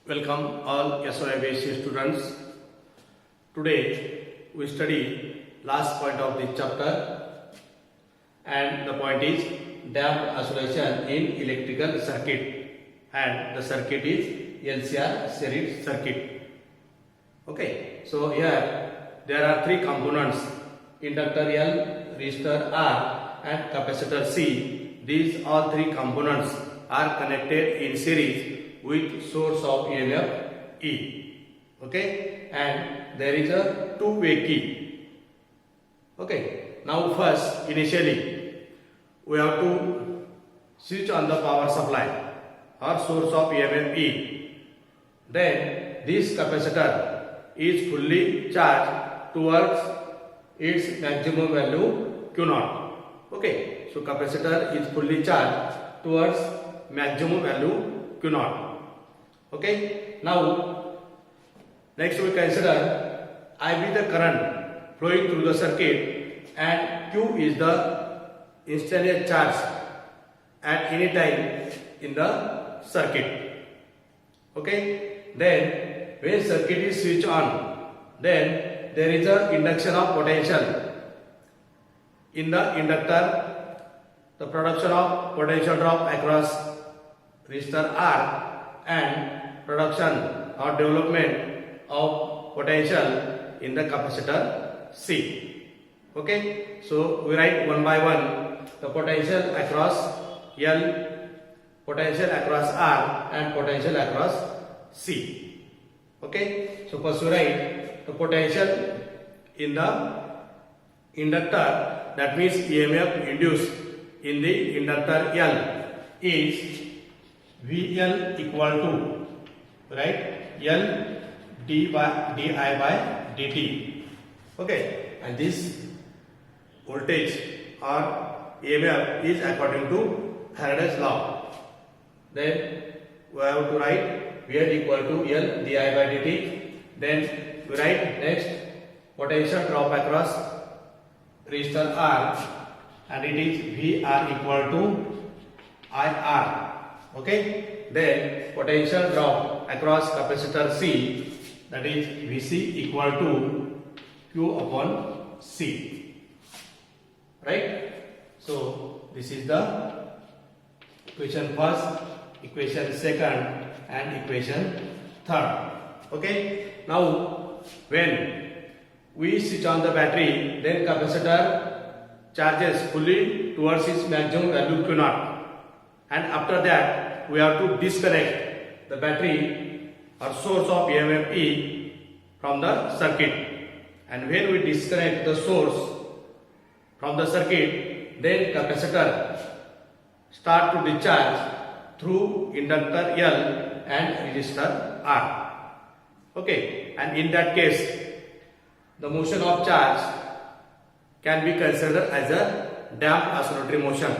Welcome all SOIBC students. Today we study last point of this chapter, and the point is damped oscillation in electrical circuit, and the circuit is LCR series circuit. Okay, so here there are three components: inductor L, resistor R and capacitor C. These all three components are connected in series with source of EMF E. Okay, and there is a two-way key. Okay, now first initially we have to switch on the power supply or source of EMF E. Then this capacitor is fully charged towards its maximum value Q0. Okay, so capacitor is fully charged towards maximum value Q0. Okay, now next we consider IB the current flowing through the circuit and Q is the instantaneous charge at any time in the circuit. Okay, then when circuit is switched on, then there is a induction of potential in the inductor. The production of potential drop across resistor R and production or development of potential in the capacitor C. Okay, so we write one by one the potential across L, potential across R and potential across C. Okay, so first we write the potential in the inductor, that means EMF induced in the inductor L is VL equal to, right, L di by dt. Okay, and this voltage or EMF is according to Faraday's law. Then we have to write VL equal to L di by dt. Then we write next potential drop across resistor R, and it is VR equal to IR. Okay, then potential drop across capacitor C, that is Vc equal to Q upon C. Right? So this is the equation first, equation second and equation third. Okay, now when we switch on the battery, then capacitor charges fully towards its maximum value Q0, and after that we have to disconnect the battery or source of EMF E from the circuit. And when we disconnect the source from the circuit, then capacitor start to discharge through inductor L and resistor R. Okay, and in that case the motion of charge can be considered as a damped oscillatory motion.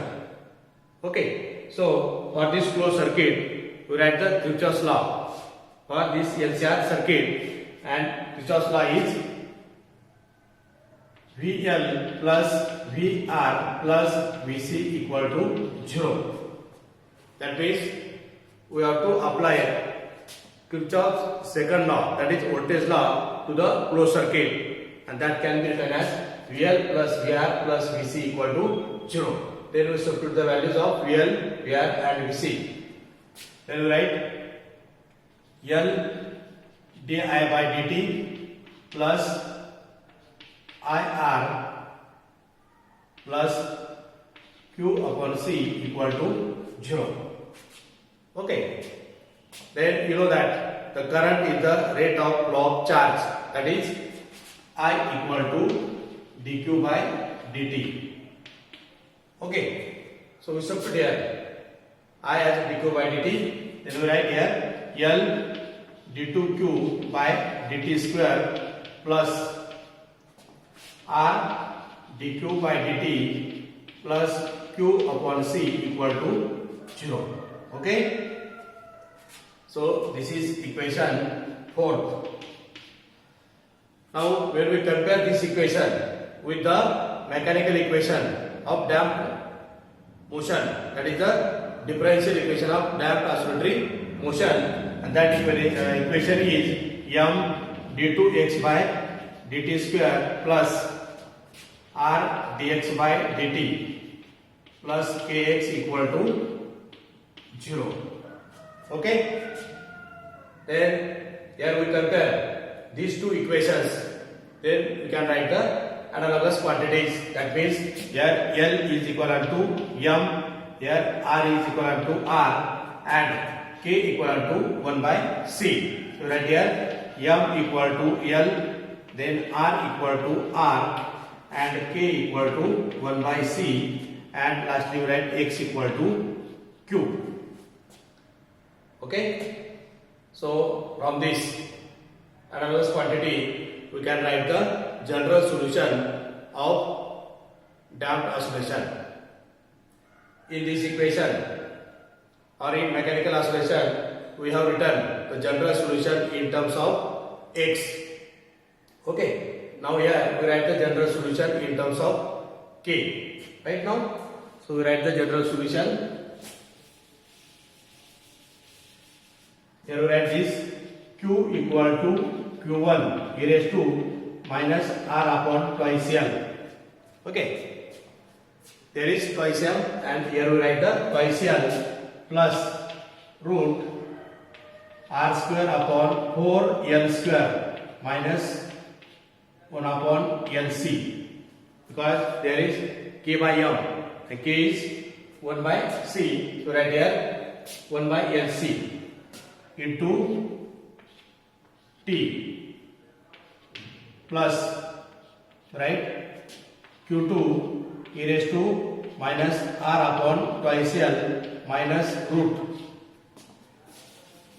Okay, so for this closed circuit we write the Kirchhoff's law for this LCR circuit, and Kirchhoff's law is VL plus VR plus Vc equal to 0. That means we have to apply Kirchhoff's second law, that is voltage law, to the closed circuit, and that can be written as VL plus VR plus Vc equal to 0. Then we substitute the values of VL, VR and Vc. Then we write L di by dt plus IR plus Q upon C equal to 0. Okay. Then you know that the current is the rate of flow of charge, that is I equal to dq by dt. Okay, so we substitute here I as dq by dt. Then we write here L d2q by dt square plus R dq by dt plus q upon c equal to 0. Okay, so this is equation 4. Now when we compare this equation with the mechanical equation of damped motion, that is the differential equation of damped oscillatory motion, and that equation is m d2x by dt square plus r dx by dt plus kx equal to 0. Okay, then here we compare these two equations, then we can write the analogous quantities. That means here L is equal to m, here R is equal to R, and K equal to 1 by C. So right here m equal to L, then R equal to R, and K equal to 1 by C, and lastly we write X equal to Q. Okay, so from this analogous quantity we can write the general solution of damped oscillation. In this equation or in mechanical oscillation we have written the general solution in terms of x. Okay, now here we write the general solution in terms of k. Right now, so we write the general solution. Here we write this Q equal to Q1 e raised to minus R upon twice L. Okay, there is twice L, and here we write the twice L plus root R square upon 4L square minus 1 upon LC, because there is K by M, and K is 1 by C, so right here 1 by LC into T plus, right, Q2 e raised to minus R upon twice L minus root.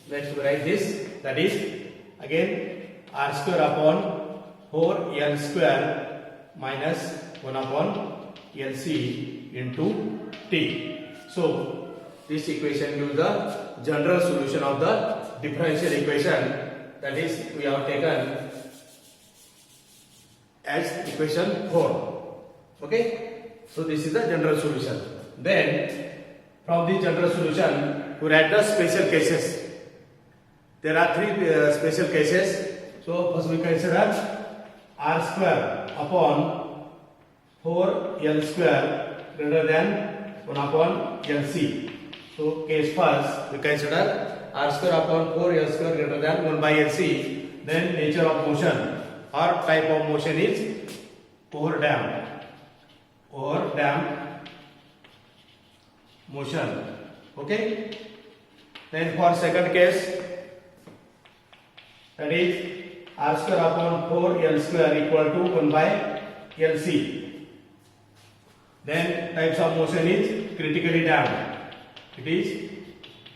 Let's write this, that is again R square upon 4L square minus 1 upon LC into T. So this equation gives the general solution of the differential equation, that is we have taken as equation 4. Okay, so this is the general solution. Then from the general solution we write the special cases. There are three special cases. So first we consider R square upon 4L square greater than 1 upon LC. So case first we consider R square upon 4L square greater than 1 by LC. Then nature of motion or type of motion is overdamped motion. Okay, then for second case, that is R square upon 4L square equal to 1 by LC. Then types of motion is critically damped. It is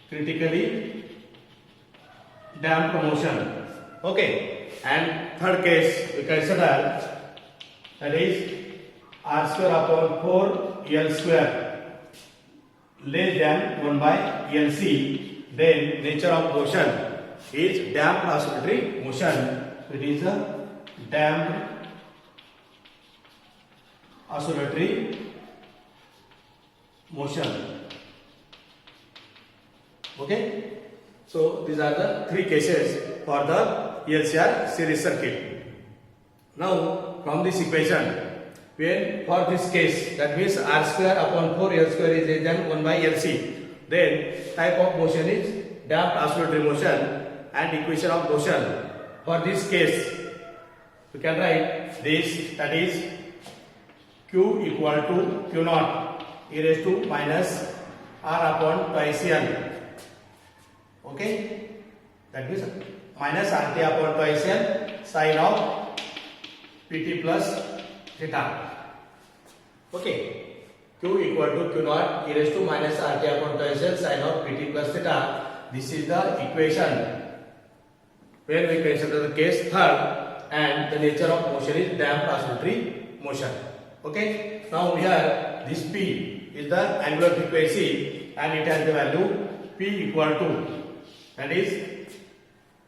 critically damped motion. Okay, and third case we consider, that is R square upon 4L square less than 1 by LC. Then nature of motion is damped oscillatory motion. So it is a damped oscillatory motion. Okay, so these are the three cases for the LCR series circuit. Now from this equation, when for this case, that means R square upon 4L square is less than 1 by LC, then type of motion is damped oscillatory motion, and equation of motion for this case we can write this, that is Q equal to Q naught e raised to minus R upon twice L. Okay, that means minus RT upon twice L sine of PT plus theta. Okay, Q equal to Q naught e raised to minus RT upon twice L sine of PT plus theta. This is the equation when we consider the case third, and the nature of motion is damped oscillatory motion. Okay, now here this P is the angular frequency and it has the value P equal to, that is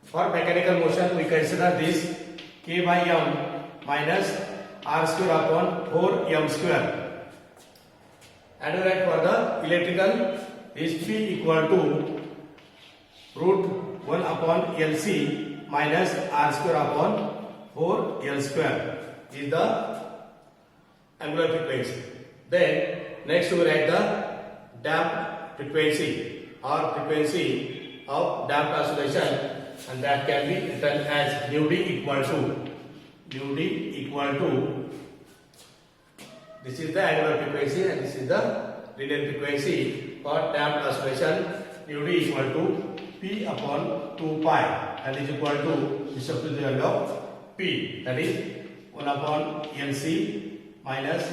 for mechanical motion we consider this K by M minus R square upon 4M square, and we write for the electrical is P equal to root 1 upon LC minus R square upon 4 L square is the angular frequency. Then next we write the damped frequency or frequency of damped oscillation, and that can be written as nu d equal to this is the angular frequency and this is the linear frequency for damped oscillation. Nu d equal to P upon 2 pi and is equal to respect to the value of P, that is 1 upon LC minus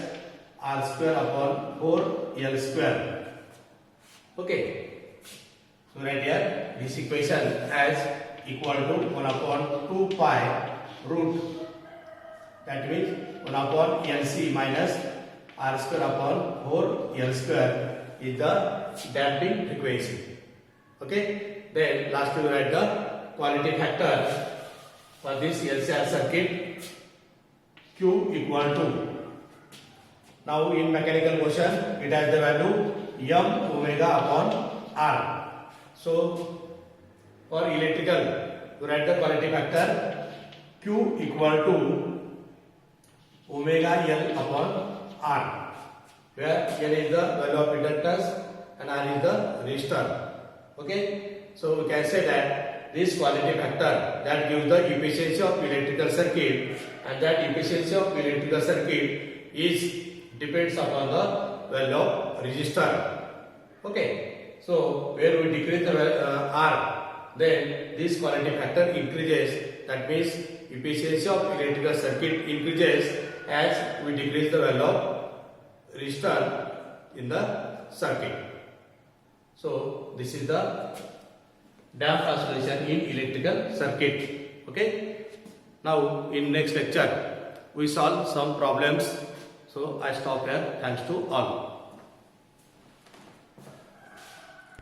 R square upon 4 L square. Okay. So right here this equation as equal to 1 upon 2 pi root, that means 1 upon LC minus R square upon 4 L square is the damping frequency. Okay. Then last we write the quality factor for this LCR circuit Q equal to, now in mechanical motion it has the value m omega upon R. So for electrical we write the quality factor Q equal to omega L upon R, where L is the value of inductance and R is the resistor. Okay, so we can say that this quality factor that gives the efficiency of electrical circuit, and that efficiency of electrical circuit is depends upon the value of resistor. Okay, so where we decrease the R, then this quality factor increases. That means efficiency of electrical circuit increases as we decrease the value of resistor in the circuit. So this is the damped oscillation in electrical circuit. Okay. Now in next lecture we solve some problems. So I stop here. Thanks to all.